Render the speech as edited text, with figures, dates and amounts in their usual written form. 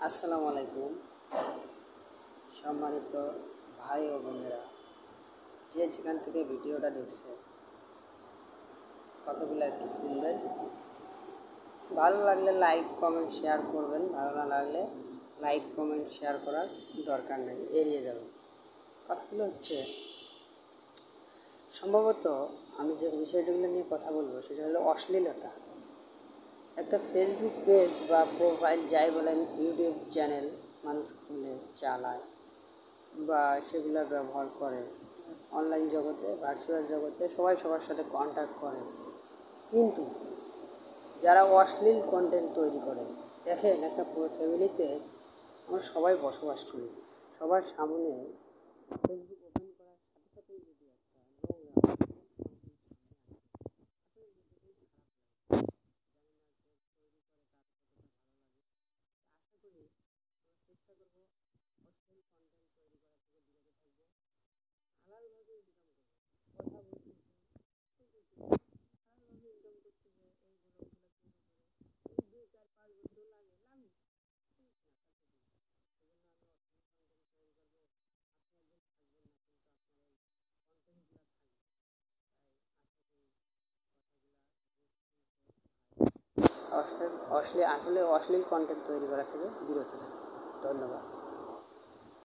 আসসালামু আলাইকুম সম্মানিত ভাই ও বোনেরা, যে যেখান থেকে ভিডিওটা দেখছে কথাগুলো একটু শুনবেন। ভালো লাগলে লাইক কমেন্ট শেয়ার করবেন, ভালো না লাগলে লাইক কমেন্ট শেয়ার করার দরকার নেই, এড়িয়ে যাবেন। কথাগুলো হচ্ছে সম্ভবত আমি যে বিষয়গুলো নিয়ে কথা বলবো সেটা হলো অশ্লীলতা। একটা ফেসবুক পেজ বা প্রোফাইল যাই বলেন, ইউটিউব চ্যানেল মানুষ খুলে চালায় বা সেগুলো ব্যবহার করে অনলাইন জগতে, ভার্চুয়াল জগতে সবাই সবার সাথে কন্ট্যাক্ট করে। কিন্তু যারা অশ্লীল কন্টেন্ট তৈরি করে, দেখেন একটা পুরো ফ্যামিলিতে আমরা সবাই বসবাস করি, সবার সামনে ফেসবুক ওপেন করার সাথে সাথেই যদি একটা নোংরা আশা করি চেষ্টা করবো অশ্লীল কন্টেন্ট তৈরি করা থেকে বিরত থাকবো, হালালভাবে ইনকাম করবো। কথা বলতেছি শিখেছি, হালালভাবে ইনকাম করতেছে এই ব্লগগুলো তৈরি করে। যদি 2 4 5 বছরও লাগে লাগুক, সমস্যা না, তাতে কি? সেজন্য আমি অশ্লীল কন্টেন্ট তৈরি করবো, আপনি একদিন থাকবেন না কিন্তু আপনার এই কন্টেন্টগুলো থাকবে। তাই আশা করি কথাগুলা অশ্লীল অশ্লীল আসলে অশ্লীল কন্টেন্ট তৈরি করা থেকে বিরত থাকবে। ধন্যবাদ।